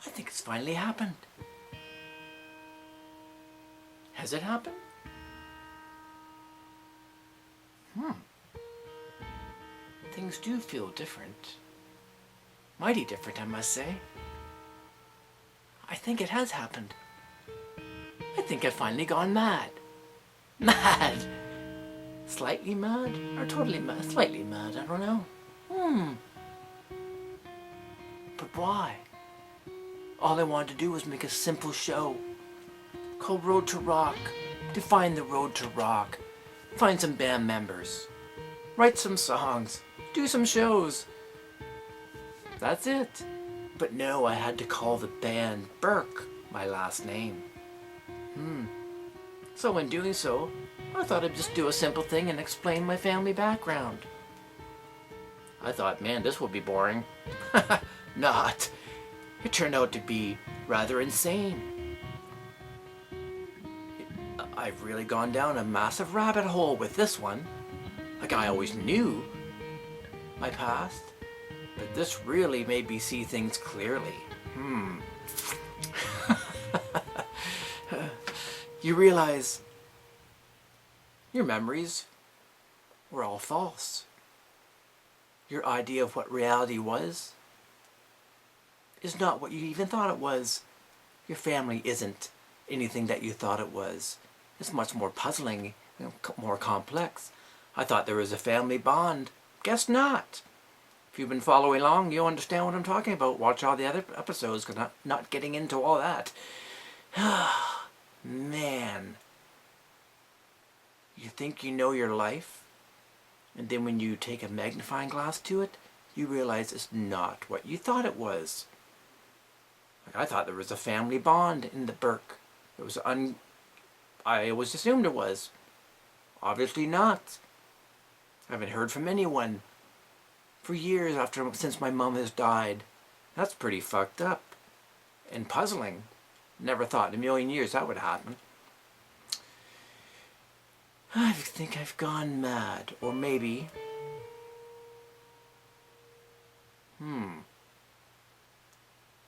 I think it's finally happened. Has it happened? Things do feel different. Mighty different, I must say. I think it has happened. I think I've finally gone mad. Mad! Slightly mad? Or totally mad? Slightly mad, I don't know. But why? All I wanted to do was make a simple show called Road to Rock. Define the road to rock. Find some band members. Write some songs. Do some shows. That's it. But no, I had to call the band Burk my last name. So in doing so, I thought I'd just do a simple thing and explain my family background. I thought, man, this would be boring. Not. It turned out to be rather insane. I've really gone down a massive rabbit hole with this one. Like, I always knew my past, but this really made me see things clearly. You realize your memories were all false. Your idea of what reality was is not what you even thought it was. Your family isn't anything that you thought it was. It's much more puzzling, more complex. I thought there was a family bond. Guess not. If you've been following along, you'll understand what I'm talking about. Watch all the other episodes, because I'm not getting into all that. Man. You think you know your life, and then when you take a magnifying glass to it, you realize it's not what you thought it was. Like, I thought there was a family bond in the Burk. It was I always assumed it was. Obviously not. I haven't heard from anyone for years since my mom has died. That's pretty fucked up and puzzling. Never thought in a million years that would happen. I think I've gone mad. Or maybe...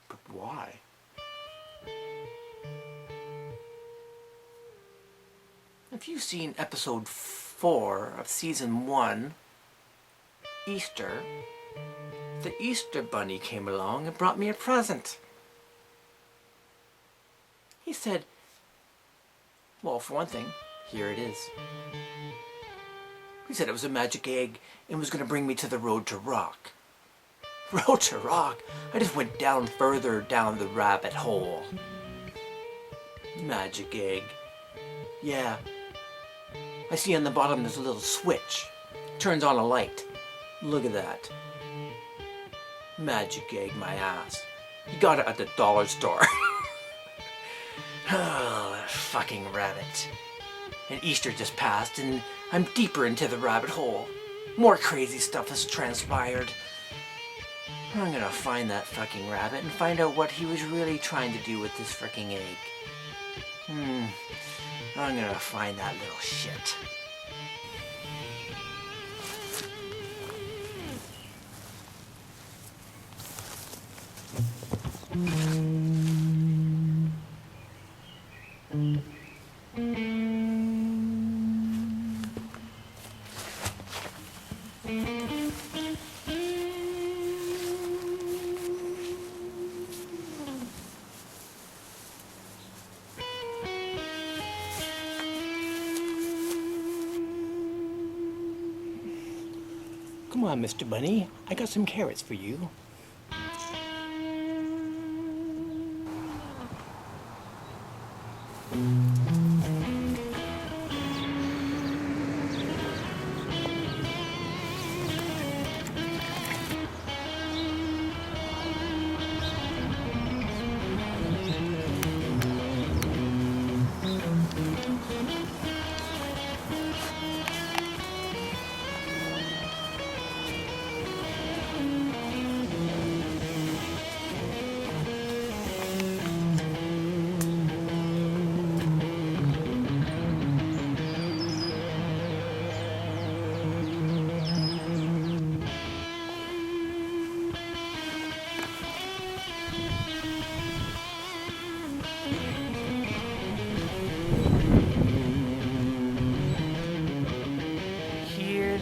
But why? If you've seen episode 4 of season 1, Easter, the Easter Bunny came along and brought me a present. He said, well, for one thing, here it is. He said it was a magic egg and was going to bring me to the Road to Rock. Road to Rock? I just went down further down the rabbit hole. Magic egg. Yeah. I see on the bottom there's a little switch. Turns on a light. Look at that. Magic egg, my ass. You got it at the dollar store. Oh, that fucking rabbit. And Easter just passed, and I'm deeper into the rabbit hole. More crazy stuff has transpired. I'm gonna find that fucking rabbit and find out what he was really trying to do with this freaking egg. I'm gonna find that little shit. Come on, Mr. Bunny. I got some carrots for you.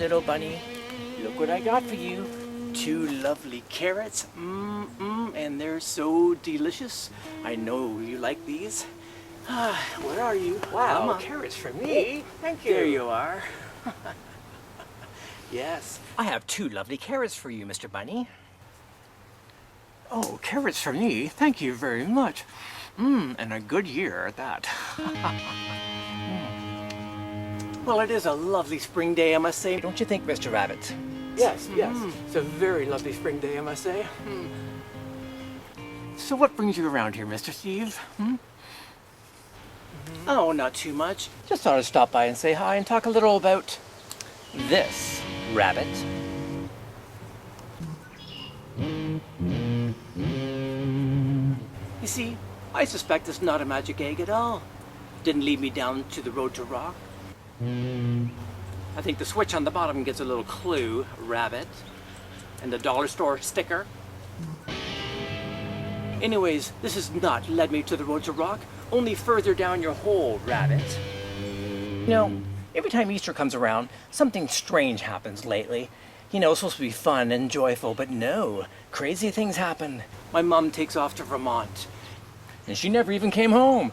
little bunny. Look what I got for you. 2 lovely carrots. And they're so delicious. I know you like these. Where are you? Wow, carrots for me. Thank you. There you are. Yes. I have 2 lovely carrots for you, Mr. Bunny. Oh, carrots for me. Thank you very much. And a good year at that. Well, it is a lovely spring day, I must say. Don't you think, Mr. Rabbit? Yes. It's a very lovely spring day, I must say. So what brings you around here, Mr. Steve? Oh, not too much. Just thought I'd stop by and say hi and talk a little about this rabbit. You see, I suspect it's not a magic egg at all. Didn't lead me down to the road to rock. I think the switch on the bottom gets a little clue, rabbit, and the dollar store sticker. Anyways, this has not led me to the road to rock, only further down your hole, rabbit. You know, every time Easter comes around, something strange happens lately. You know, it's supposed to be fun and joyful, but no, crazy things happen. My mom takes off to Vermont, and she never even came home.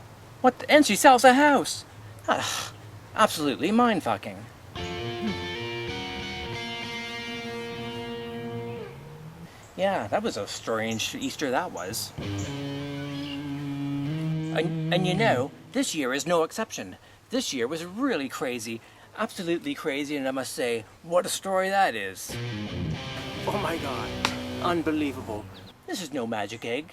And she sells a house. Absolutely mind-fucking. Yeah, that was a strange Easter, that was. And you know, this year is no exception. This year was really crazy, absolutely crazy, and I must say, what a story that is. Oh my God, unbelievable. This is no magic egg.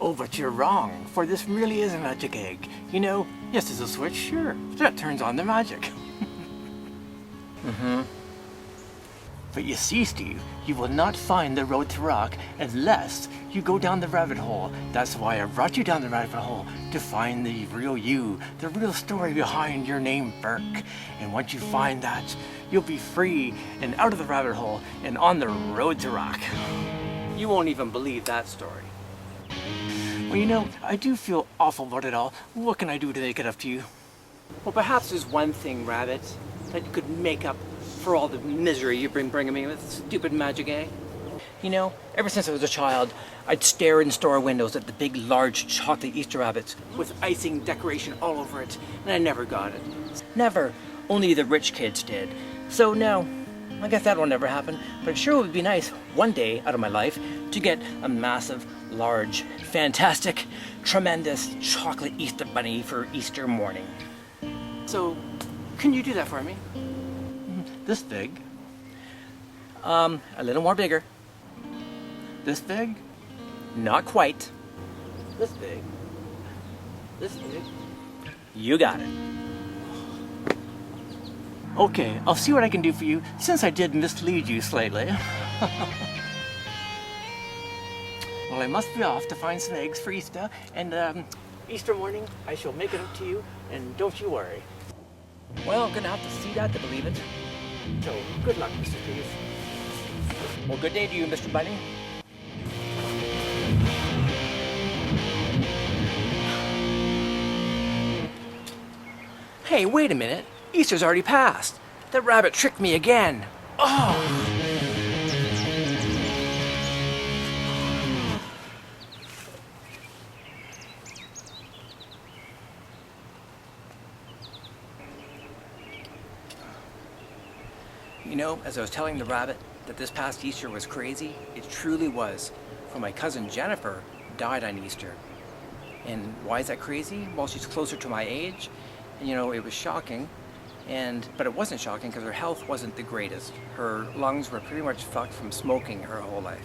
Oh, but you're wrong, for this really is a magic egg. You know, yes, there's a switch, sure. That turns on the magic. But you see, Steve, you will not find the road to rock unless you go down the rabbit hole. That's why I brought you down the rabbit hole, to find the real you, the real story behind your name, Burk. And once you find that, you'll be free and out of the rabbit hole and on the road to rock. You won't even believe that story. Well, you know, I do feel awful about it all. What can I do to make it up to you? Well, perhaps there's one thing, Rabbit, that you could make up for all the misery you've been bringing me with, stupid magic egg. You know, ever since I was a child, I'd stare in store windows at the big, large chocolate Easter rabbits with icing decoration all over it, and I never got it. Never. Only the rich kids did. So no, I guess that'll never happen, but it sure would be nice one day out of my life to get a massive, large, fantastic, tremendous chocolate Easter bunny for Easter morning. So, can you do that for me? This big? A little more bigger. This big? Not quite. This big? This big? You got it. Okay, I'll see what I can do for you, since I did mislead you slightly. Well, I must be off to find some eggs for Easter, and Easter morning I shall make it up to you, and don't you worry. Well, I'm gonna have to see that to believe it. So, good luck, Mr. Steve. Well, good day to you, Mr. Bunny. Hey, wait a minute. Easter's already passed. That rabbit tricked me again. Oh! You know, as I was telling the rabbit that this past Easter was crazy, it truly was. For my cousin Jennifer died on Easter. And why is that crazy? Well, she's closer to my age. And, you know, it was shocking. But it wasn't shocking because her health wasn't the greatest. Her lungs were pretty much fucked from smoking her whole life.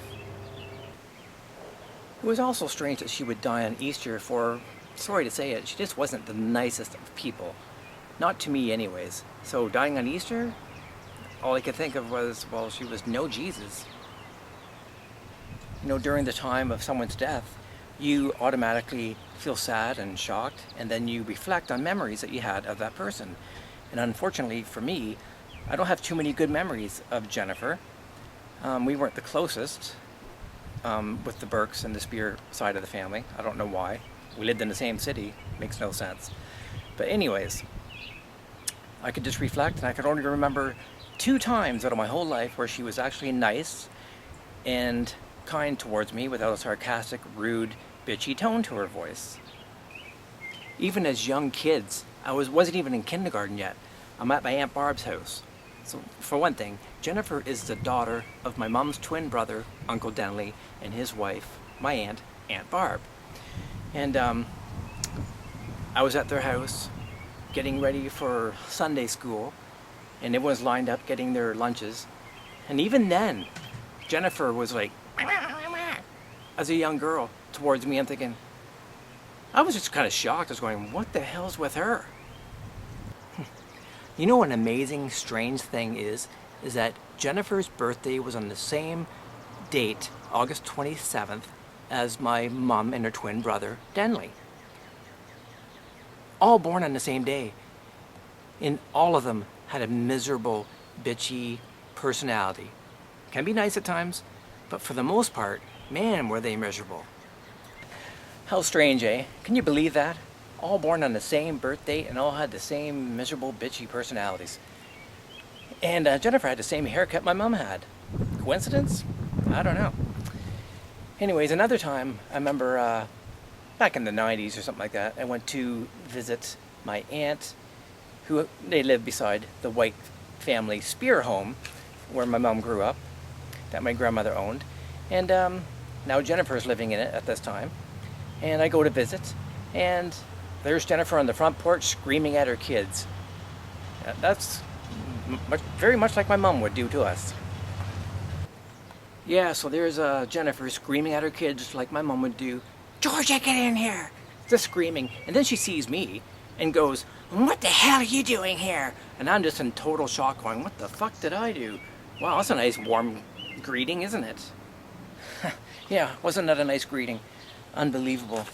It was also strange that she would die on Easter for, sorry to say it, she just wasn't the nicest of people. Not to me anyways. So dying on Easter? All I could think of was, well, she was no Jesus. You know, during the time of someone's death, you automatically feel sad and shocked, and then you reflect on memories that you had of that person. And unfortunately for me, I don't have too many good memories of Jennifer. We weren't the closest with the Burks and the Spear side of the family. I don't know why. We lived in the same city. Makes no sense. But anyways, I could just reflect, and I could only remember 2 times out of my whole life where she was actually nice and kind towards me without a sarcastic, rude, bitchy tone to her voice. Even as young kids, I wasn't even in kindergarten yet. I'm at my Aunt Barb's house. So, for one thing, Jennifer is the daughter of my mom's twin brother, Uncle Denley, and his wife, my aunt, Aunt Barb. And I was at their house getting ready for Sunday school, and everyone's lined up getting their lunches. And even then, Jennifer was like, as a young girl, towards me. I'm thinking, I was just kind of shocked. I was going, what the hell's with her? You know what an amazing, strange thing is that Jennifer's birthday was on the same date, August 27th, as my mom and her twin brother, Denley. All born on the same day. And all of them had a miserable, bitchy personality. Can be nice at times, but for the most part, man, were they miserable. How strange, eh? Can you believe that? All born on the same birthday and all had the same miserable, bitchy personalities. And Jennifer had the same haircut my mom had. Coincidence? I don't know. Anyways, another time, I remember back in the 90s or something like that, I went to visit my aunt, who they lived beside the White family Spear home, where my mom grew up, that my grandmother owned. And now Jennifer's living in it at this time. And I go to visit, and there's Jennifer on the front porch screaming at her kids. That's very much like my mom would do to us. Yeah, so there's Jennifer screaming at her kids like my mom would do. Georgia, get in here! Just screaming. And then she sees me and goes, what the hell are you doing here? And I'm just in total shock going, what the fuck did I do? Wow, that's a nice warm greeting, isn't it? Yeah, wasn't that a nice greeting? Unbelievable.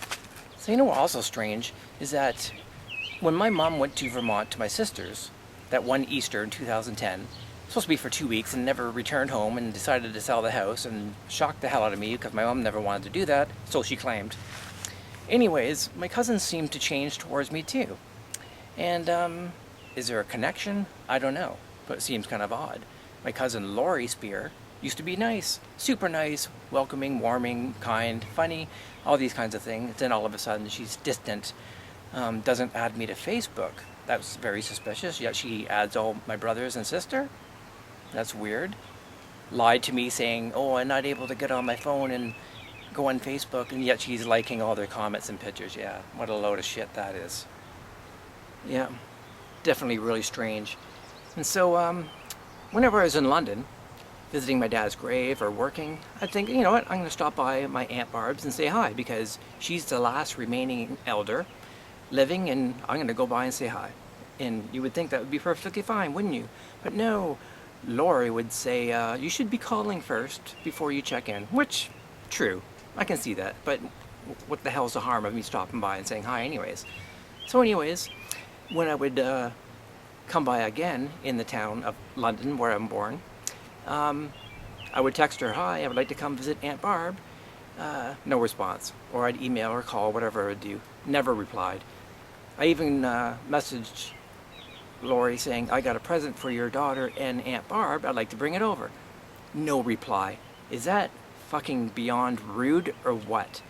So you know what's also strange is that when my mom went to Vermont to my sister's, that one Easter in 2010, supposed to be for 2 weeks, and never returned home and decided to sell the house and shocked the hell out of me because my mom never wanted to do that, so she claimed. Anyways, my cousins seemed to change towards me too. And is there a connection? I don't know, but it seems kind of odd. My cousin Lori Spear used to be nice, super nice, welcoming, warming, kind, funny, all these kinds of things. Then all of a sudden she's distant, doesn't add me to Facebook. That's very suspicious, yet she adds all my brothers and sister. That's weird. Lied to me saying, oh, I'm not able to get on my phone and go on Facebook, and yet she's liking all their comments and pictures. Yeah, what a load of shit that is. Yeah, definitely really strange. And so, whenever I was in London, visiting my dad's grave or working, I'd think, you know what, I'm going to stop by my Aunt Barb's and say hi, because she's the last remaining elder living, and I'm going to go by and say hi. And you would think that would be perfectly fine, wouldn't you? But no, Lori would say, you should be calling first before you check in, which, true, I can see that, but what the hell's the harm of me stopping by and saying hi anyways? So anyways, when I would come by again in the town of London, where I'm born, I would text her, hi, I would like to come visit Aunt Barb. No response. Or I'd email or call, whatever I would do. Never replied. I even messaged Lori saying, I got a present for your daughter and Aunt Barb, I'd like to bring it over. No reply. Is that fucking beyond rude or what?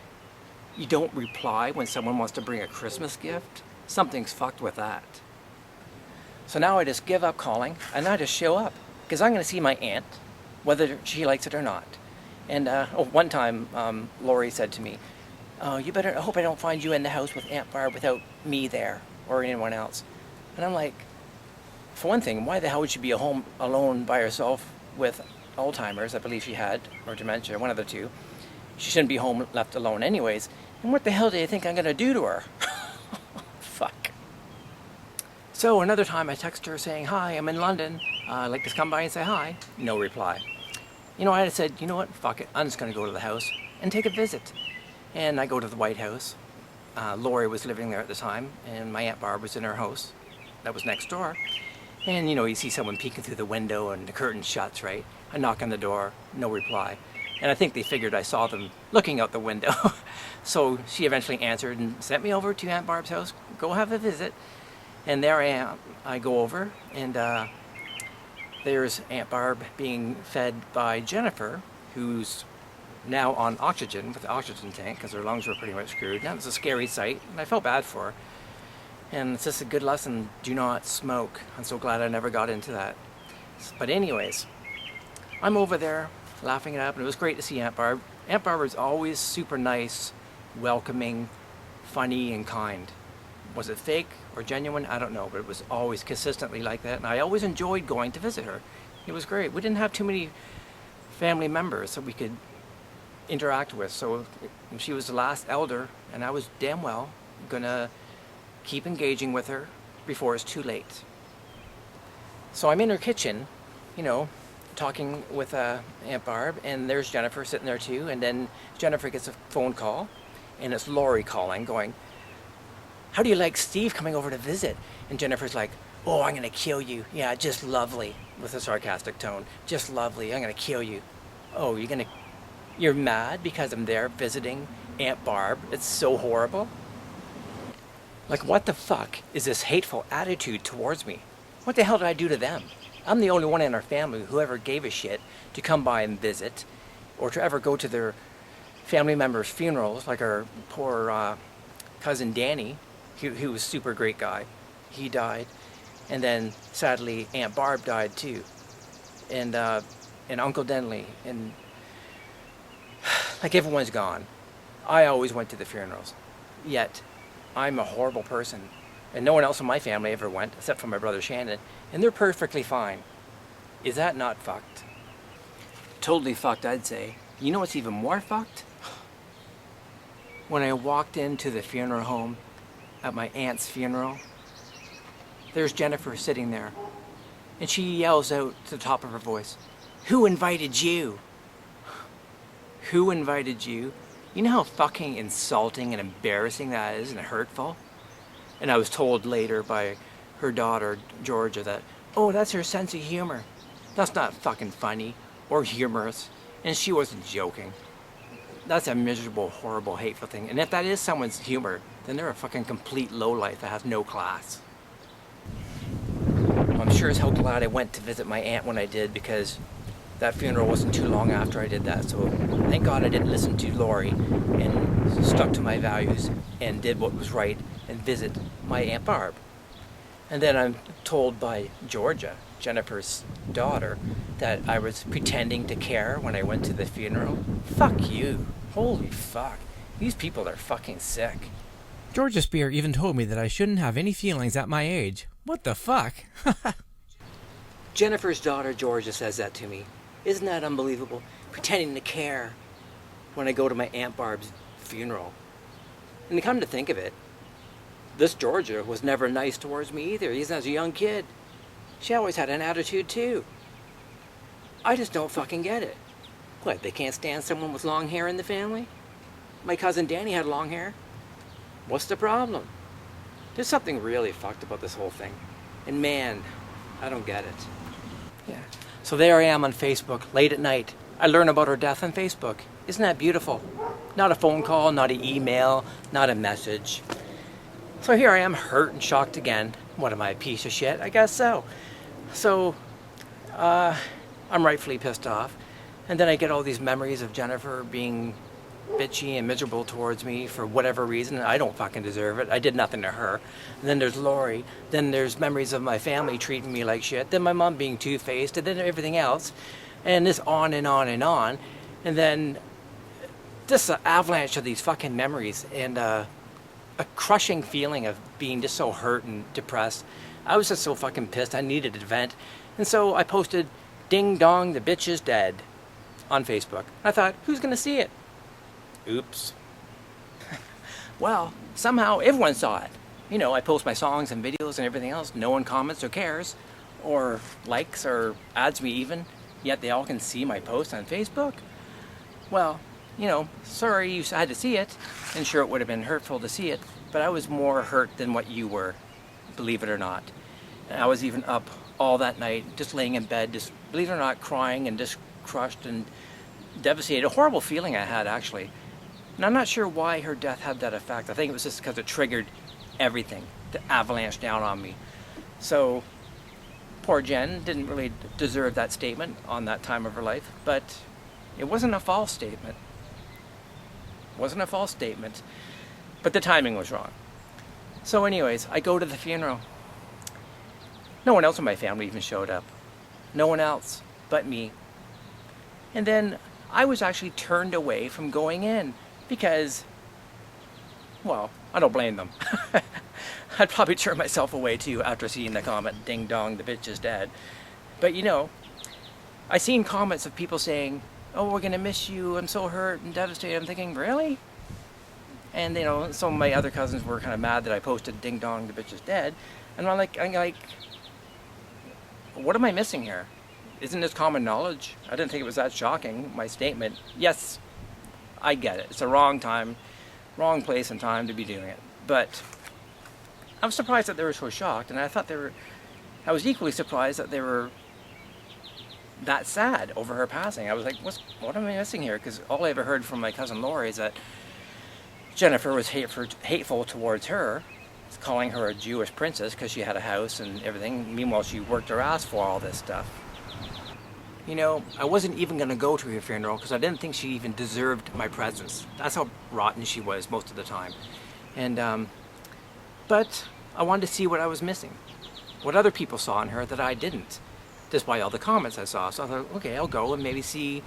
You don't reply when someone wants to bring a Christmas gift? Something's fucked with that. So now I just give up calling and I just show up, because I'm going to see my aunt, whether she likes it or not. And one time, Lori said to me, you better, I hope I don't find you in the house with Aunt Barb without me there or anyone else. And I'm like, for one thing, why the hell would she be at home alone by herself with Alzheimer's, I believe she had, or dementia, one of the two. She shouldn't be home left alone anyways. And what the hell do you think I'm going to do to her? Fuck. So another time I text her saying, hi, I'm in London. I'd like to come by and say hi. No reply. You know, I said, you know what, fuck it. I'm just going to go to the house and take a visit. And I go to the White House. Lori was living there at the time, and my Aunt Barb was in her house. That was next door. And, you know, you see someone peeking through the window and the curtain shuts, right? I knock on the door, no reply. And I think they figured I saw them looking out the window. So she eventually answered and sent me over to Aunt Barb's house. Go have a visit. And there I am. I go over, and there's Aunt Barb being fed by Jennifer, who's now on oxygen with the oxygen tank because her lungs were pretty much screwed. That was a scary sight, and I felt bad for her. And it's just a good lesson, do not smoke. I'm so glad I never got into that. But anyways, I'm over there laughing it up, and it was great to see Aunt Barb. Aunt Barb was always super nice, welcoming, funny, and kind. Was it fake or genuine? I don't know, but it was always consistently like that, and I always enjoyed going to visit her. It was great. We didn't have too many family members that we could interact with, so she was the last elder, and I was damn well gonna keep engaging with her before it's too late. So I'm in her kitchen, you know, talking with Aunt Barb, and there's Jennifer sitting there too, and then Jennifer gets a phone call, and it's Lori calling, going, "How do you like Steve coming over to visit?" And Jennifer's like, "Oh, I'm gonna kill you. Yeah, just lovely," with a sarcastic tone. "Just lovely, I'm gonna kill you." "Oh, you're mad because I'm there visiting Aunt Barb? It's so horrible." Like, what the fuck is this hateful attitude towards me? What the hell did I do to them? I'm the only one in our family who ever gave a shit to come by and visit, or to ever go to their family members' funerals, like our poor cousin Danny, who was a super great guy. He died. And then, sadly, Aunt Barb died too. And Uncle Denley. And like, everyone's gone. I always went to the funerals. Yet, I'm a horrible person. And no one else in my family ever went, except for my brother Shannon. And they're perfectly fine. Is that not fucked? Totally fucked, I'd say. You know what's even more fucked? When I walked into the funeral home at my aunt's funeral, there's Jennifer sitting there. And she yells out to the top of her voice, "Who invited you?" Who invited you? You know how fucking insulting and embarrassing that is and hurtful? And I was told later by her daughter, Georgia, that, "Oh, that's her sense of humor. That's not fucking funny or humorous." And she wasn't joking. That's a miserable, horrible, hateful thing. And if that is someone's humor, then they're a fucking complete lowlife that has no class. I'm sure as hell glad I went to visit my aunt when I did, because that funeral wasn't too long after I did that. So thank God I didn't listen to Lori and stuck to my values and did what was right and visit my Aunt Barb. And then I'm told by Georgia, Jennifer's daughter, that I was pretending to care when I went to the funeral. Fuck you. Holy fuck. These people are fucking sick. Georgia Spear even told me that I shouldn't have any feelings at my age. What the fuck? Jennifer's daughter, Georgia, says that to me. Isn't that unbelievable? Pretending to care when I go to my Aunt Barb's funeral. And to come to think of it, this Georgia was never nice towards me either, even as a young kid. She always had an attitude too. I just don't fucking get it. What, they can't stand someone with long hair in the family? My cousin Danny had long hair. What's the problem? There's something really fucked about this whole thing. And man, I don't get it. Yeah. So there I am on Facebook, late at night. I learn about her death on Facebook. Isn't that beautiful? Not a phone call, not an email, not a message. So here I am, hurt and shocked again. What am I, a piece of shit? I guess so. So, I'm rightfully pissed off. And then I get all these memories of Jennifer being bitchy and miserable towards me for whatever reason. I don't fucking deserve it. I did nothing to her. And then there's Lori. Then there's memories of my family treating me like shit. Then my mom being two-faced. And then everything else. And this on and on and on. And then just an avalanche of these fucking memories. And a crushing feeling of being just so hurt and depressed. I was just so fucking pissed. I needed a vent. And so I posted, "Ding dong, the bitch is dead," on Facebook. I thought, who's gonna see it? Oops. Well, somehow everyone saw it. You know, I post my songs and videos and everything else. No one comments or cares, or likes or adds me even, yet they all can see my post on Facebook. Well, you know, sorry you had to see it, and sure it would have been hurtful to see it, but I was more hurt than what you were, believe it or not. And I was even up all that night, just laying in bed, just, believe it or not, crying and just crushed and devastated. A horrible feeling I had, actually. And I'm not sure why her death had that effect. I think it was just because it triggered everything to avalanche down on me. So poor Jen didn't really deserve that statement on that time of her life, but it wasn't a false statement. It wasn't a false statement, but the timing was wrong. So anyways, I go to the funeral. No one else in my family even showed up. No one else but me. And then I was actually turned away from going in because, well, I don't blame them. I'd probably turn myself away too after seeing the comment, ding dong, the bitch is dead. But you know, I seen comments of people saying, oh, we're gonna miss you, I'm so hurt and devastated. I'm thinking, really? And you know, some of my other cousins were kind of mad that I posted ding dong, the bitch is dead. And I'm like, what am I missing here? Isn't this common knowledge? I didn't think it was that shocking, my statement. Yes, I get it. It's the wrong time, wrong place and time to be doing it. But I was surprised that they were so shocked, and I was equally surprised that they were that sad over her passing. I was like, what am I missing here? Because all I ever heard from my cousin Lori is that Jennifer was hateful towards her, calling her a Jewish princess because she had a house and everything. Meanwhile, she worked her ass for all this stuff. You know, I wasn't even going to go to her funeral because I didn't think she even deserved my presence. That's how rotten she was most of the time. And, but I wanted to see what I was missing, what other people saw in her that I didn't, despite all the comments I saw. So I thought, okay, I'll go and maybe see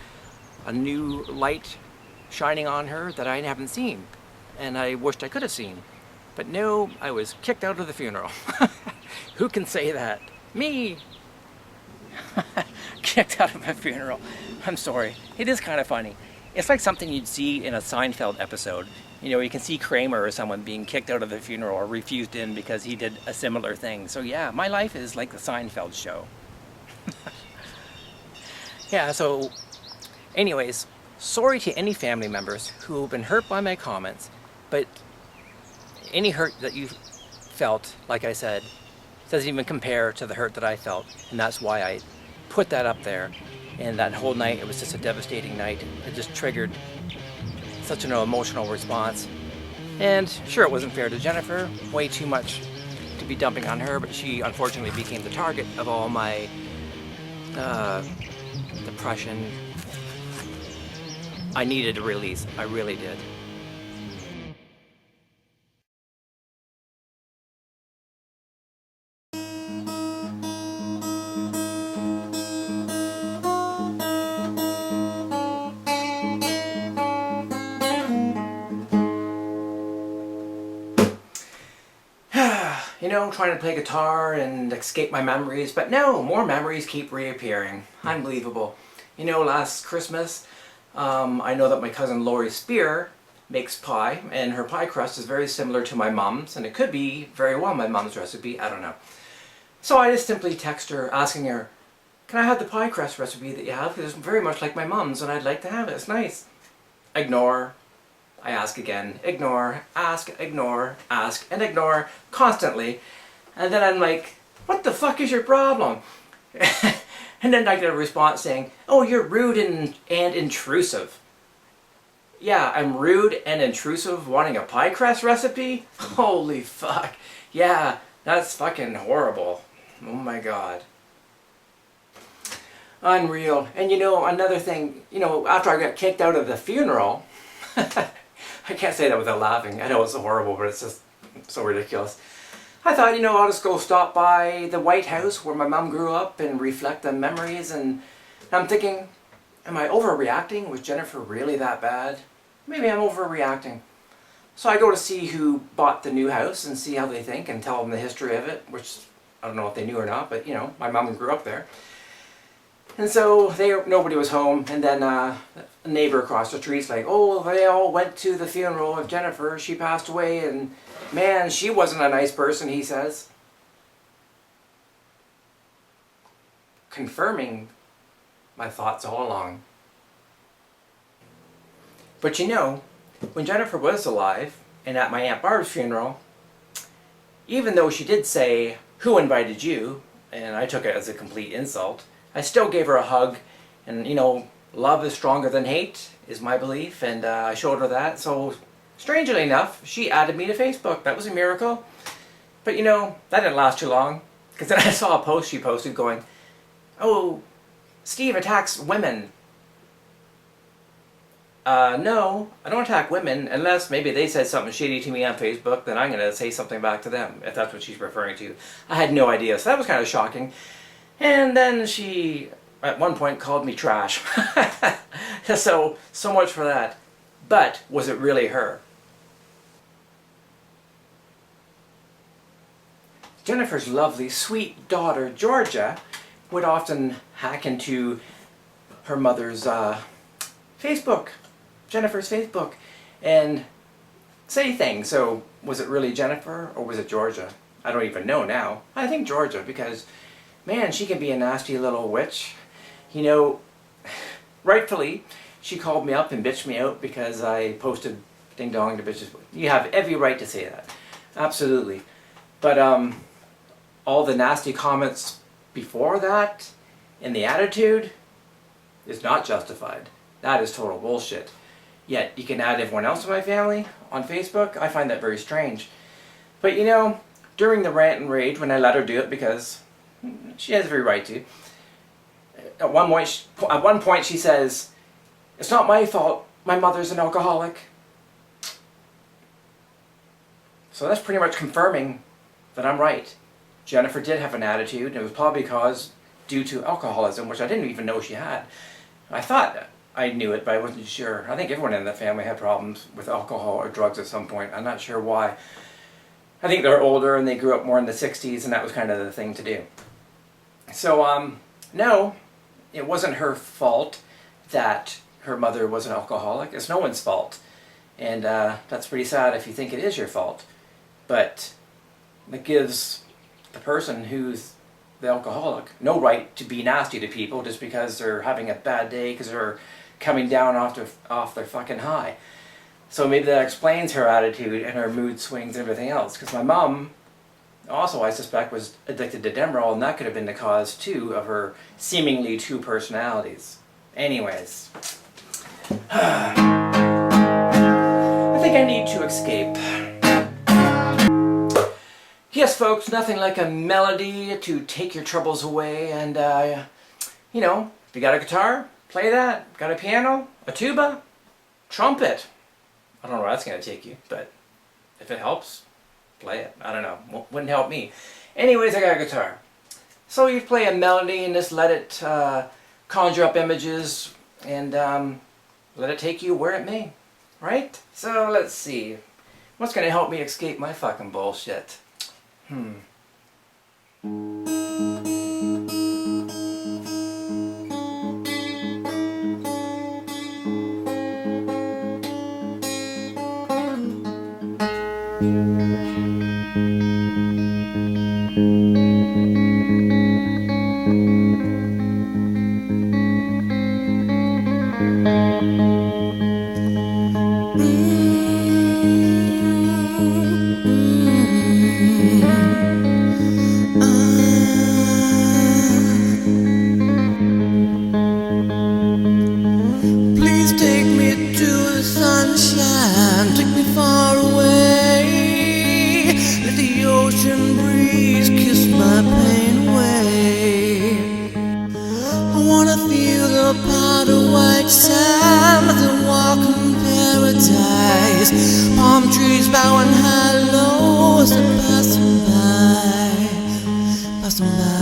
a new light shining on her that I haven't seen. And I wished I could have seen. But no, I was kicked out of the funeral. Who can say that? Me! Kicked out of my funeral. I'm sorry. It is kind of funny. It's like something you'd see in a Seinfeld episode. You know, you can see Kramer or someone being kicked out of the funeral or refused in because he did a similar thing. So yeah, my life is like the Seinfeld show. Yeah, so anyways, sorry to any family members who have been hurt by my comments, but any hurt that you felt, like I said, doesn't even compare to the hurt that I felt, and that's why I put that up there. And that whole night, it was just a devastating night. It just triggered such an emotional response. And sure, it wasn't fair to Jennifer, way too much to be dumping on her, but she unfortunately became the target of all my depression. I needed a release, I really did. You know, trying to play guitar and escape my memories, but no, more memories keep reappearing. Unbelievable. You know, last Christmas, I know that my cousin Lori Spear makes pie, and her pie crust is very similar to my mom's, and it could be very well my mom's recipe, I don't know. So I just simply text her, asking her, can I have the pie crust recipe that you have? Because it's very much like my mom's, and I'd like to have it, it's nice. Ignore. I ask again, ignore, ask, and ignore, constantly. And then I'm like, what the fuck is your problem? And then I get a response saying, oh, you're rude and intrusive. Yeah, I'm rude and intrusive wanting a pie crust recipe? Holy fuck. Yeah, that's fucking horrible. Oh my god. Unreal. And you know, another thing, you know, after I got kicked out of the funeral, I can't say that without laughing. I know it's so horrible, but it's just so ridiculous. I thought, you know, I'll just go stop by the White House where my mom grew up and reflect on memories. And I'm thinking, am I overreacting? Was Jennifer really that bad? Maybe I'm overreacting. So I go to see who bought the new house and see how they think and tell them the history of it, which I don't know if they knew or not, but you know, my mom grew up there. And so nobody was home, and then a neighbor across the street's like, oh, they all went to the funeral of Jennifer, she passed away, and man, she wasn't a nice person, he says. Confirming my thoughts all along. But you know, when Jennifer was alive, and at my Aunt Barb's funeral, even though she did say, who invited you, and I took it as a complete insult, I still gave her a hug, and you know, love is stronger than hate, is my belief, and I showed her that, so strangely enough, she added me to Facebook. That was a miracle. But you know, that didn't last too long. Because then I saw a post she posted going, "Oh, Steve attacks women." No, I don't attack women unless maybe they said something shitty to me on Facebook, then I'm going to say something back to them, if that's what she's referring to. I had no idea, so that was kind of shocking. And then she, at one point, called me trash. So much for that. But was it really her? Jennifer's lovely, sweet daughter, Georgia, would often hack into her mother's Facebook, Jennifer's Facebook, and say things. So was it really Jennifer or was it Georgia? I don't even know now. I think Georgia, because man, she can be a nasty little witch. You know, rightfully, she called me up and bitched me out because I posted ding dong to bitches. You have every right to say that. Absolutely. But all the nasty comments before that and the attitude is not justified. That is total bullshit. Yet you can add everyone else in my family on Facebook. I find that very strange. But you know, during the rant and rage, when I let her do it, because she has every right to, at one point she says, "It's not my fault, my mother's an alcoholic." So that's pretty much confirming that I'm right. Jennifer did have an attitude, and it was probably due to alcoholism, which I didn't even know she had. I thought I knew it, but I wasn't sure. I think everyone in the family had problems with alcohol or drugs at some point. I'm not sure why. I think they're older and they grew up more in the 60s, and that was kind of the thing to do. So, no, it wasn't her fault that her mother was an alcoholic. It's no one's fault. And that's pretty sad if you think it is your fault. But it gives the person who's the alcoholic no right to be nasty to people just because they're having a bad day, because they're coming down off their fucking high. So maybe that explains her attitude and her mood swings and everything else. Because my mom also, I suspect, was addicted to Demerol, and that could have been the cause too of her seemingly two personalities. Anyways, I think I need to escape. Yes, folks, nothing like a melody to take your troubles away, and, you know, if you got a guitar, play that. Got a piano, a tuba, trumpet. I don't know where that's going to take you, but if it helps, play it. I don't know. Wouldn't help me. Anyways, I got a guitar. So you play a melody and just let it conjure up images and let it take you where it may, right? So let's see. What's going to help me escape my fucking bullshit? Please take me to the sunshine, take me far away. Let the ocean breeze kiss my pain away. I wanna feel the powder white sand as I walk in paradise. Palm trees bowing high low as they're passing by, passing by,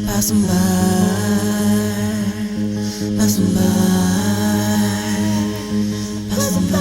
passing by. Passing by, passing by.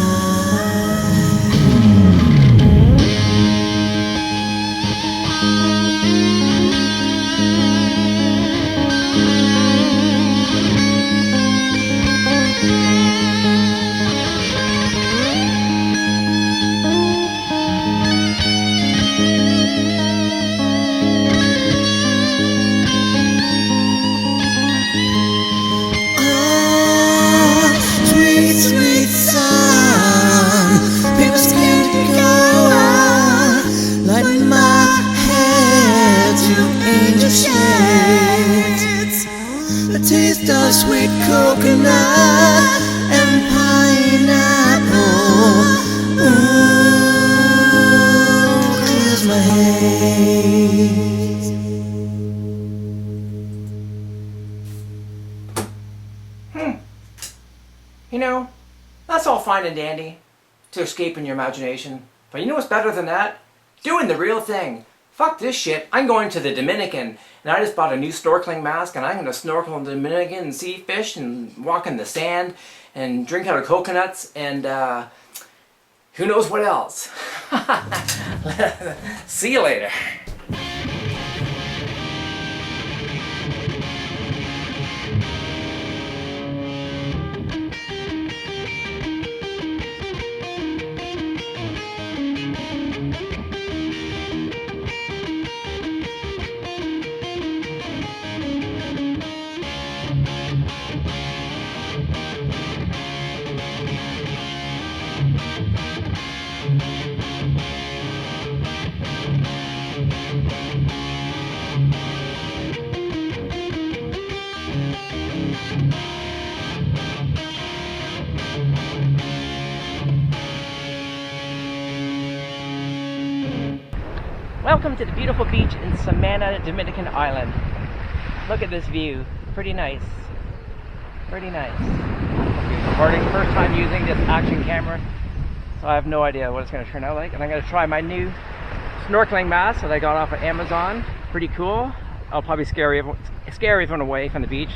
That's all fine and dandy to escape in your imagination. But you know what's better than that? Doing the real thing. Fuck this shit. I'm going to the Dominican, and I just bought a new snorkeling mask, and I'm going to snorkel in the Dominican and see fish and walk in the sand and drink out of coconuts and who knows what else. See you later. Welcome to the beautiful beach in Samana, Dominican Island. Look at this view. Pretty nice. Pretty nice. Recording, first time using this action camera, so I have no idea what it's going to turn out like. And I'm going to try my new snorkeling mask that I got off of Amazon. Pretty cool. I'll probably scare everyone away from the beach,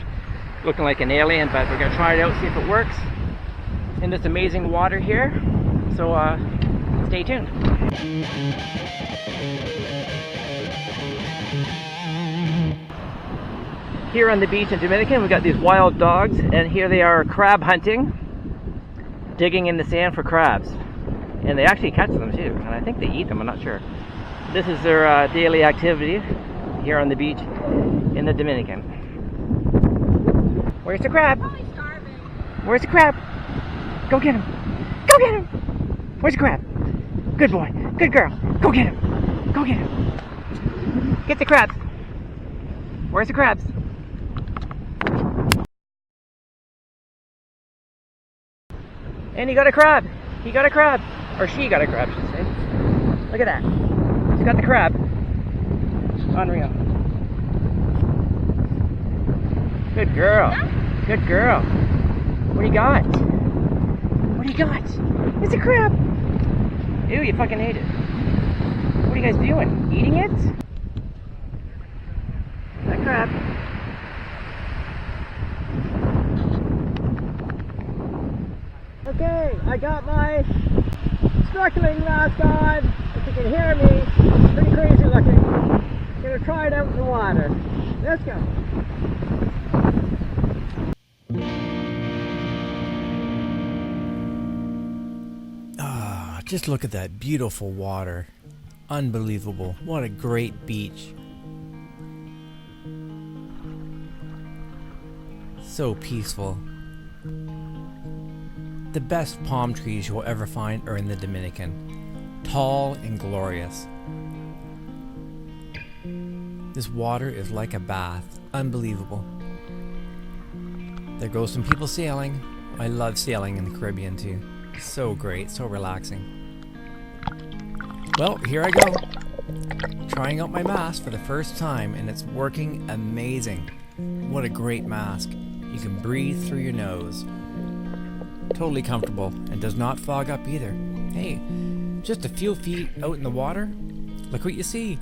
looking like an alien, but we're going to try it out, see if it works in this amazing water here. So stay tuned. Here on the beach in Dominican, we've got these wild dogs, and here they are crab hunting, digging in the sand for crabs. And they actually catch them too, and I think they eat them, I'm not sure. This is their daily activity here on the beach in the Dominican. Where's the crab? Where's the crab? Go get him! Go get him! Where's the crab? Good boy, good girl. Go get him! Go get him! Get the crabs! Where's the crabs? And he got a crab. He got a crab. Or she got a crab, I should say. Look at that. She got the crab. Unreal. Good girl. Good girl. What do you got? What do you got? It's a crab. Ew, you fucking ate it. What are you guys doing? Eating it? That crab. Okay, I got my snorkeling mask on. If you can hear me, it's pretty crazy looking. Gonna try it out in the water. Let's go. Ah, just look at that beautiful water. Unbelievable. What a great beach. So peaceful. The best palm trees you'll ever find are in the Dominican. Tall and glorious. This water is like a bath. Unbelievable. There goes some people sailing. I love sailing in the Caribbean too. So great, so relaxing. Well, here I go. Trying out my mask for the first time, and it's working amazing. What a great mask. You can breathe through your nose. Totally comfortable and does not fog up either. Hey, just a few feet out in the water, look what you see.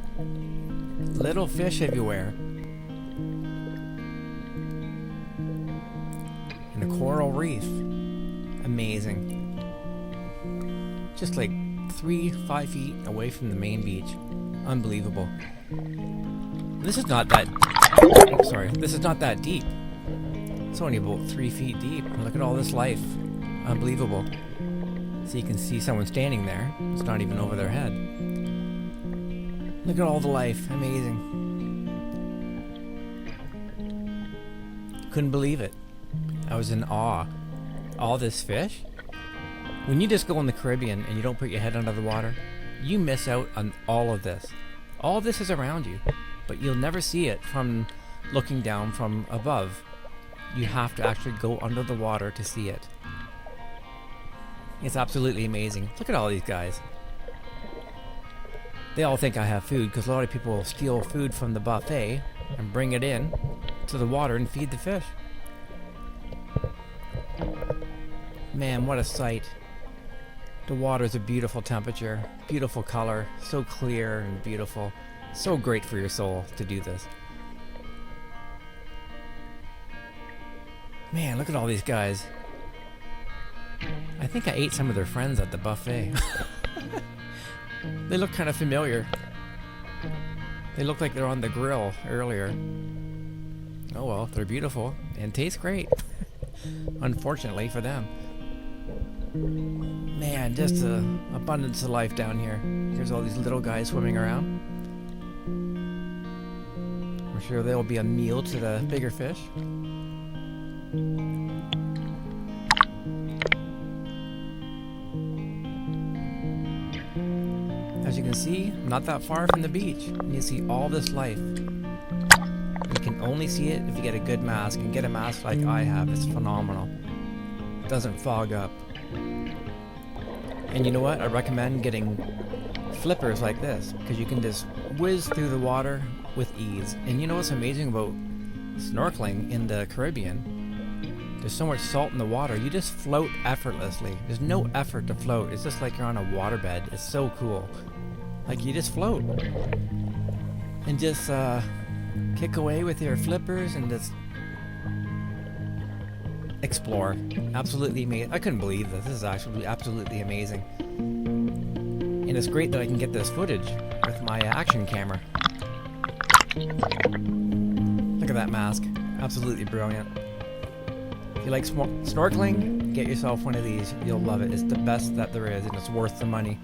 Little fish everywhere. And a coral reef. Amazing. Just like 3-5 feet away from the main beach. Unbelievable. This is not that this is not that deep. It's only about 3 feet deep. Look at all this life. Unbelievable. So you can see someone standing there. It's not even over their head. Look at all the life. Amazing. Couldn't believe it. I was in awe. All this fish? When you just go in the Caribbean and you don't put your head under the water, you miss out on all of this. All of this is around you, but you'll never see it from looking down from above. You have to actually go under the water to see it. It's absolutely amazing. Look at all these guys. They all think I have food because a lot of people will steal food from the buffet and bring it in to the water and feed the fish. Man, what a sight. The water's a beautiful temperature, beautiful color, so clear and beautiful. So great for your soul to do this. Man, look at all these guys. I think I ate some of their friends at the buffet. They look kind of familiar. They look like they're on the grill earlier. Oh well, they're beautiful and taste great. Unfortunately for them. Man, just abundance of life down here. Here's all these little guys swimming around. I'm sure there'll be a meal to the bigger fish. As you can see, I'm not that far from the beach, and you see all this life. You can only see it if you get a good mask, and get a mask like I have. It's phenomenal. It doesn't fog up. And you know what? I recommend getting flippers like this, because you can just whiz through the water with ease. And you know what's amazing about snorkeling in the Caribbean? There's so much salt in the water, you just float effortlessly. There's no effort to float. It's just like you're on a waterbed. It's so cool. Like you just float. And just kick away with your flippers and just explore. Absolutely amazing. I couldn't believe this. This is actually absolutely amazing. And it's great that I can get this footage with my action camera. Look at that mask. Absolutely brilliant. If you like snorkeling, get yourself one of these. You'll love it. It's the best that there is, and it's worth the money.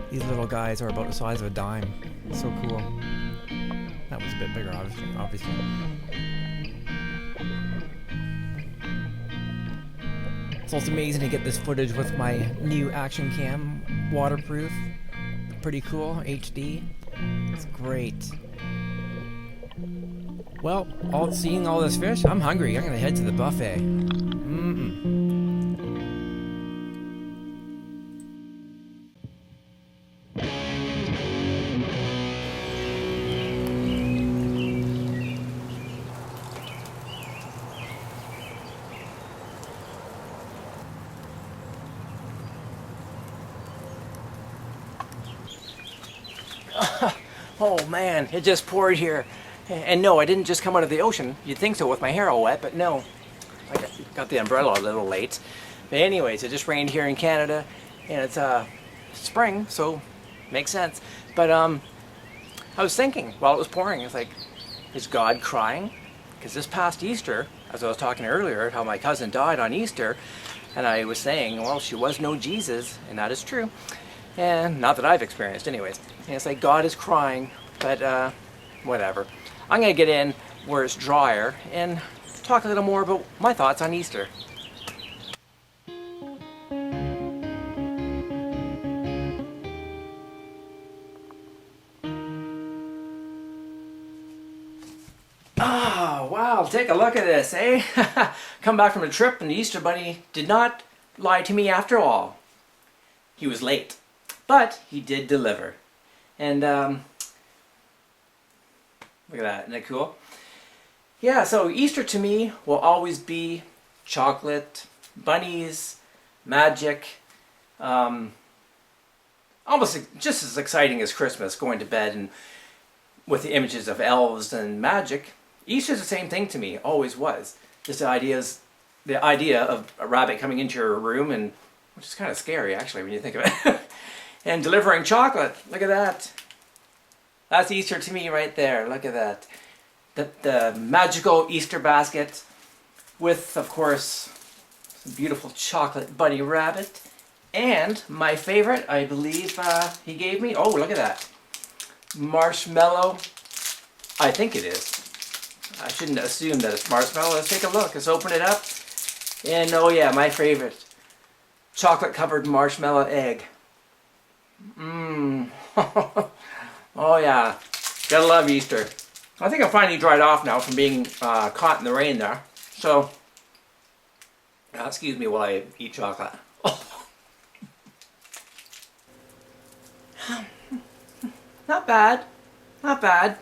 These little guys are about the size of a dime. It's so cool. That was a bit bigger, obviously. It's also amazing to get this footage with my new action cam, waterproof. Pretty cool, HD. It's great. Well, seeing all this fish, I'm hungry. I'm gonna head to the buffet. Oh man, it just poured here. And no, I didn't just come out of the ocean. You'd think so with my hair all wet, but no. I got the umbrella a little late. But anyways, it just rained here in Canada, and it's spring, so makes sense. But I was thinking while it was pouring, it's like, is God crying? Because this past Easter, as I was talking earlier, how my cousin died on Easter, and I was saying, well, she was no Jesus, and that is true. And not that I've experienced anyways. And it's like God is crying, but whatever. I'm going to get in where it's drier and talk a little more about my thoughts on Easter. Oh, wow, take a look at this, eh? Come back from a trip and the Easter Bunny did not lie to me after all. He was late. But he did deliver. And look at that, isn't that cool? Yeah, so Easter to me will always be chocolate, bunnies, magic, almost just as exciting as Christmas, going to bed and with the images of elves and magic. Easter's the same thing to me, always was. Just the idea of a rabbit coming into your room, and which is kind of scary actually when you think of it. And delivering chocolate. Look at that. That's Easter to me right there. Look at that. The magical Easter basket with, of course, some beautiful chocolate bunny rabbit. And my favorite, I believe he gave me. Oh, look at that. Marshmallow. I think it is. I shouldn't assume that it's marshmallow. Let's take a look. Let's open it up. And oh yeah, my favorite. Chocolate covered marshmallow egg. Mmm. Oh yeah. Gotta love Easter. I think I'm finally dried off now from being caught in the rain there. So, excuse me while I eat chocolate. Not bad. Not bad.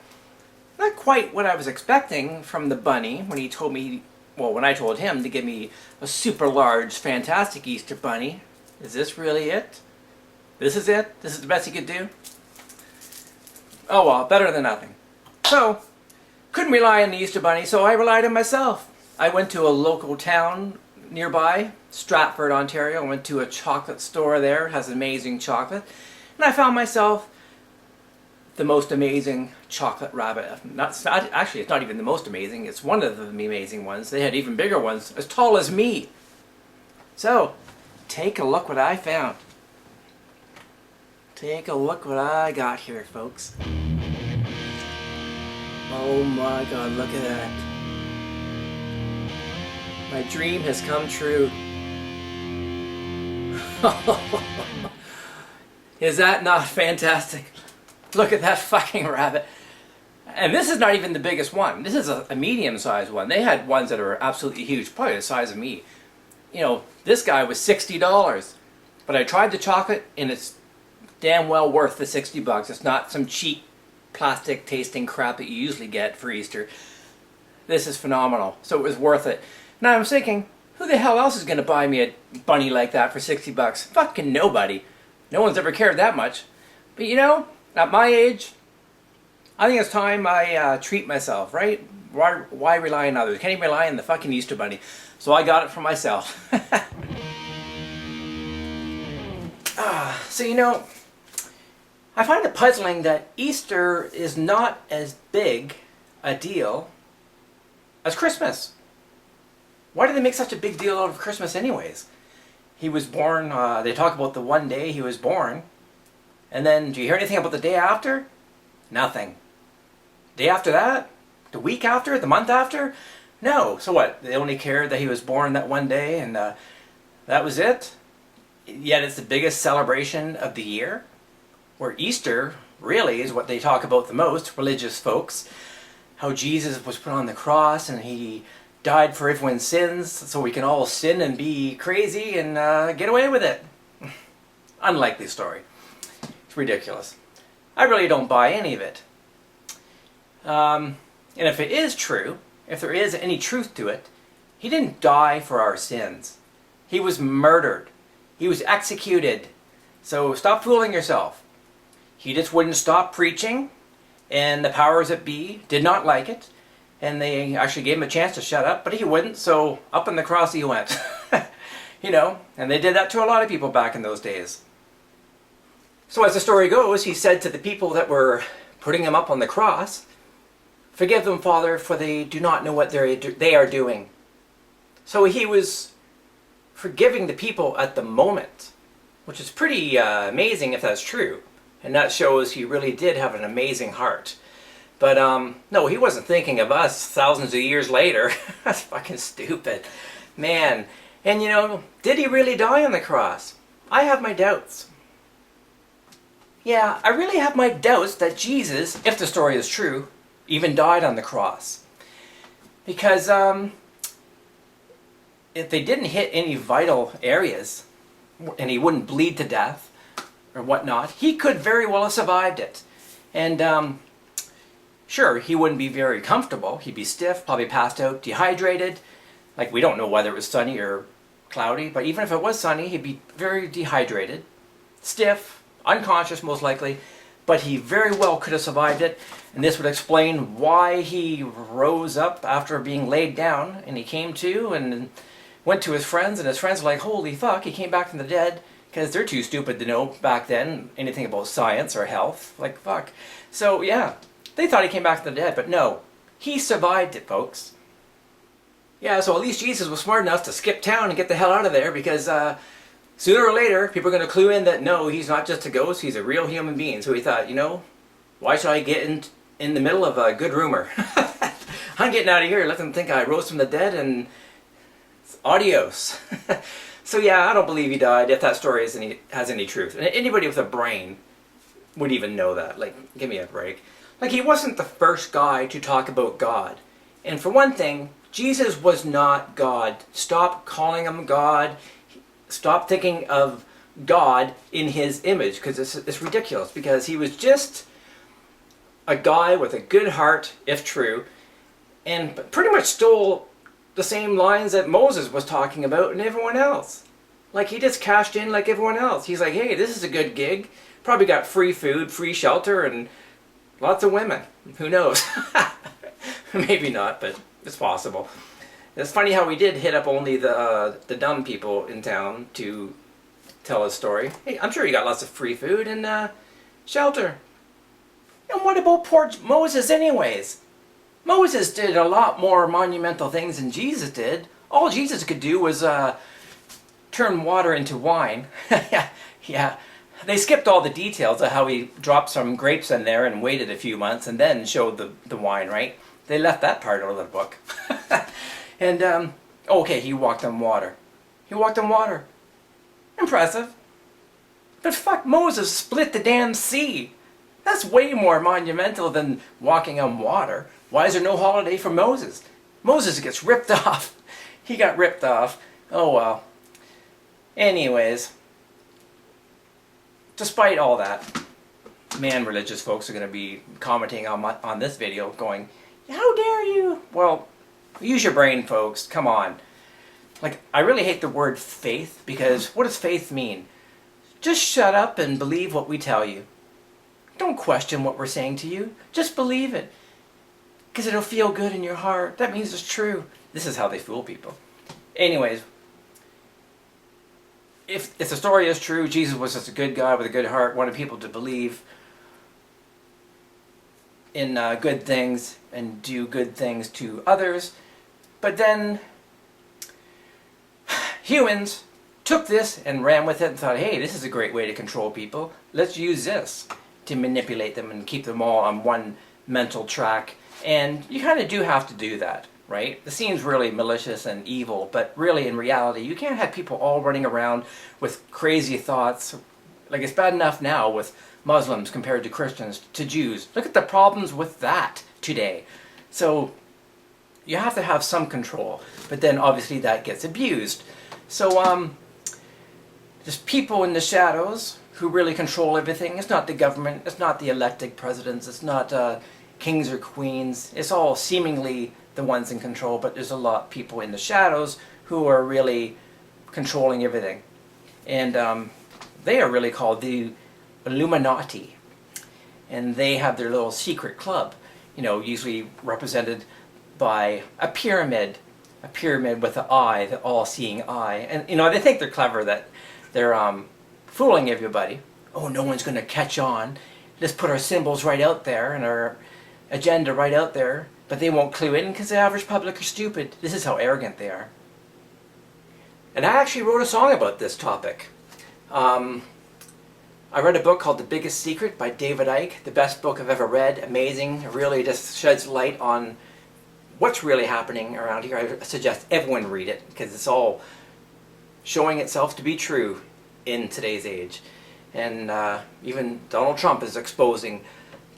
Not quite what I was expecting from the bunny when he told me, well, when I told him to give me a super large, fantastic Easter bunny. Is this really it? This is it? This is the best he could do? Oh well, better than nothing. So, couldn't rely on the Easter bunny, so I relied on myself. I went to a local town nearby, Stratford, Ontario. I went to a chocolate store there, it has amazing chocolate. And I found myself the most amazing chocolate rabbit. Actually, it's not even the most amazing. It's one of the amazing ones. They had even bigger ones, as tall as me. So, take a look what I found. Take a look what I got here, folks. Oh my God, look at that. My dream has come true. Is that not fantastic? Look at that fucking rabbit. And this is not even the biggest one. This is a medium-sized one. They had ones that are absolutely huge, probably the size of me. You know, this guy was $60. But I tried the chocolate, and it's damn well worth the $60. It's not some cheap plastic-tasting crap that you usually get for Easter. This is phenomenal. So it was worth it. Now I'm thinking, who the hell else is going to buy me a bunny like that for $60? Fucking nobody. No one's ever cared that much. But you know, at my age, I think it's time I treat myself, right? Why rely on others? Can't even rely on the fucking Easter bunny. So I got it for myself. So you know, I find it puzzling that Easter is not as big a deal as Christmas. Why do they make such a big deal out of Christmas anyways? He was born, they talk about the one day he was born. And then, do you hear anything about the day after? Nothing. Day after that? The week after? The month after? No. So what? They only cared that he was born that one day and that was it? Yet it's the biggest celebration of the year? Where Easter really is what they talk about the most, religious folks. How Jesus was put on the cross and he died for everyone's sins so we can all sin and be crazy and get away with it. Unlikely story. It's ridiculous. I really don't buy any of it. And if it is true, if there is any truth to it, he didn't die for our sins. He was murdered. He was executed. So stop fooling yourself. He just wouldn't stop preaching, and the powers that be did not like it, and they actually gave him a chance to shut up, but he wouldn't, so up on the cross he went. You know, and they did that to a lot of people back in those days. So as the story goes, he said to the people that were putting him up on the cross, "Forgive them, Father, for they do not know what they are doing." So he was forgiving the people at the moment, which is pretty amazing if that's true. And that shows he really did have an amazing heart. But no, he wasn't thinking of us thousands of years later. That's fucking stupid. Man. And you know, did he really die on the cross? I have my doubts. Yeah, I really have my doubts that Jesus, if the story is true, even died on the cross. Because if they didn't hit any vital areas, and he wouldn't bleed to death, or whatnot, he could very well have survived it. And sure, he wouldn't be very comfortable. He'd be stiff, probably passed out, dehydrated. Like, we don't know whether it was sunny or cloudy, but even if it was sunny, he'd be very dehydrated, stiff, unconscious most likely, but he very well could have survived it. And this would explain why he rose up after being laid down, and he came to and went to his friends, and his friends were like, holy fuck, he came back from the dead. Because they're too stupid to know back then anything about science or health. Like, fuck. So, yeah, they thought he came back from the dead, but no. He survived it, folks. Yeah, so at least Jesus was smart enough to skip town and get the hell out of there, because sooner or later, people are going to clue in that, no, he's not just a ghost, he's a real human being. So he thought, you know, why should I get in the middle of a good rumor? I'm getting out of here, let them think I rose from the dead, and adios. So yeah, I don't believe he died, if that story has any truth. And anybody with a brain would even know that. Like, give me a break. Like, he wasn't the first guy to talk about God. And for one thing, Jesus was not God. Stop calling him God. Stop thinking of God in his image, because it's ridiculous. Because he was just a guy with a good heart, if true, and pretty much stole the same lines that Moses was talking about and everyone else. Like, he just cashed in like everyone else. He's like, hey, this is a good gig. Probably got free food, free shelter, and lots of women. Who knows? Maybe not, but it's possible. It's funny how he did hit up only the dumb people in town to tell his story. Hey, I'm sure he got lots of free food and shelter. And what about poor Moses anyways? Moses did a lot more monumental things than Jesus did. All Jesus could do was turn water into wine. Yeah. They skipped all the details of how he dropped some grapes in there and waited a few months and then showed the wine, right? They left that part out of the book. And, okay, he walked on water. He walked on water. Impressive. But fuck, Moses split the damn sea. That's way more monumental than walking on water. Why is there no holiday for Moses? Moses gets ripped off. He got ripped off. Oh well. Anyways, despite all that, man, religious folks are going to be commenting on this video going, how dare you? Well, use your brain, folks. Come on. Like, I really hate the word faith, because what does faith mean? Just shut up and believe what we tell you. Don't question what we're saying to you. Just believe it. Because it'll feel good in your heart. That means it's true. This is how they fool people. Anyways, if the story is true, Jesus was just a good guy with a good heart, wanted people to believe in good things and do good things to others. But then humans took this and ran with it and thought, hey, this is a great way to control people. Let's use this to manipulate them and keep them all on one mental track. And you kind of do have to do that, right? It seems really malicious and evil, but really in reality, you can't have people all running around with crazy thoughts. Like, it's bad enough now with Muslims compared to Christians to Jews. Look at the problems with that today. So you have to have some control, but then obviously that gets abused. So there's people in the shadows who really control everything. It's not the government, it's not the elected presidents, it's not kings or queens. It's all seemingly the ones in control, but there's a lot of people in the shadows who are really controlling everything. And they are really called the Illuminati. And they have their little secret club, you know, usually represented by a pyramid with an eye, the all-seeing eye. And, you know, they think they're clever, that they're fooling everybody. Oh, no one's going to catch on. Let's put our symbols right out there and our agenda right out there. But they won't clue in because the average public are stupid. This is how arrogant they are. And I actually wrote a song about this topic. I read a book called The Biggest Secret by David Icke. The best book I've ever read. Amazing. It really just sheds light on what's really happening around here. I suggest everyone read it because it's all showing itself to be true in today's age. And even Donald Trump is exposing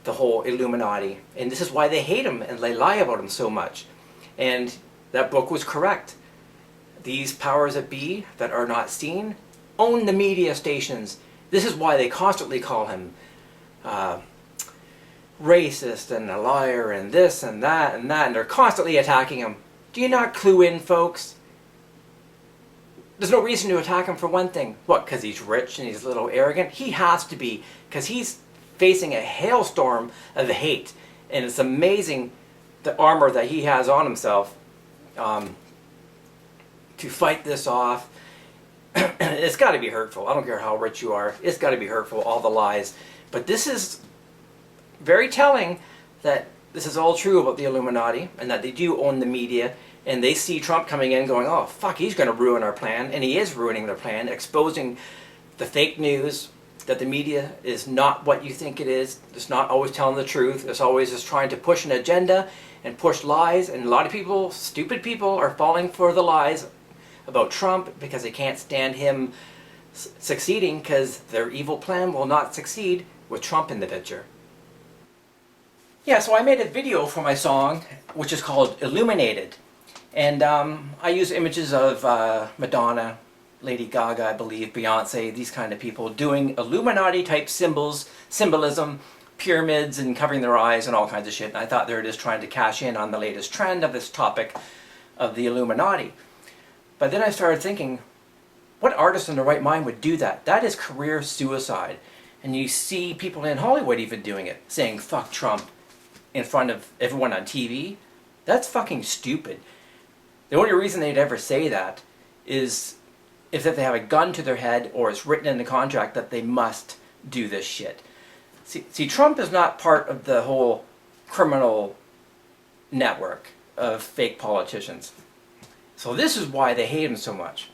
the whole Illuminati. And this is why they hate him and they lie about him so much. And that book was correct. These powers that be that are not seen own the media stations. This is why they constantly call him racist and a liar and this and that and that, and they're constantly attacking him. Do you not clue in, folks? There's no reason to attack him for one thing. What, because he's rich and he's a little arrogant? He has to be, because he's facing a hailstorm of hate. And it's amazing the armor that he has on himself to fight this off. It's got to be hurtful. I don't care how rich you are. It's got to be hurtful, all the lies. But this is very telling that this is all true about the Illuminati and that they do own the media. And they see Trump coming in going, oh, fuck, he's going to ruin our plan. And he is ruining their plan, exposing the fake news, that the media is not what you think it is. It's not always telling the truth. It's always just trying to push an agenda and push lies. And a lot of people, stupid people, are falling for the lies about Trump because they can't stand him succeeding, because their evil plan will not succeed with Trump in the picture. Yeah, so I made a video for my song, which is called Illuminated. And I use images of Madonna, Lady Gaga, I believe, Beyonce, these kind of people doing Illuminati type symbolism pyramids and covering their eyes and all kinds of shit. And I thought they were just trying to cash in on the latest trend of this topic of the Illuminati. But then I started thinking, what artist in their right mind would do that? That is career suicide. And you see people in Hollywood even doing it, saying fuck Trump in front of everyone on TV. That's fucking stupid. The only reason they'd ever say that is if they have a gun to their head or it's written in the contract that they must do this shit. See, Trump is not part of the whole criminal network of fake politicians. So this is why they hate him so much.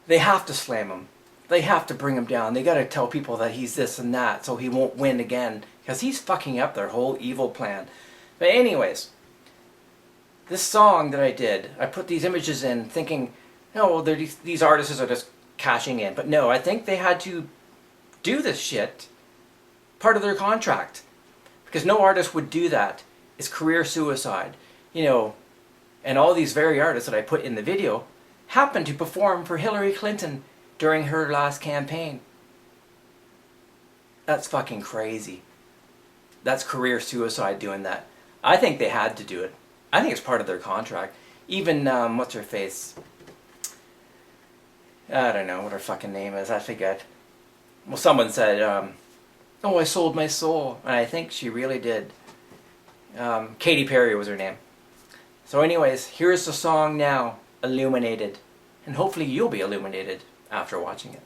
They have to slam him. They have to bring him down. They got to tell people that he's this and that so he won't win again. Because he's fucking up their whole evil plan. But anyways, this song that I did, I put these images in thinking, no, well, these artists are just cashing in. But no, I think they had to do this shit part of their contract. Because no artist would do that. It's career suicide. You know, and all these very artists that I put in the video happened to perform for Hillary Clinton during her last campaign. That's fucking crazy. That's career suicide doing that. I think they had to do it. I think it's part of their contract. Even, what's her face? I don't know what her fucking name is. I forget. Well, someone said, oh, I sold my soul. And I think she really did. Katy Perry was her name. So anyways, here's the song now, Illuminated. And hopefully you'll be illuminated after watching it.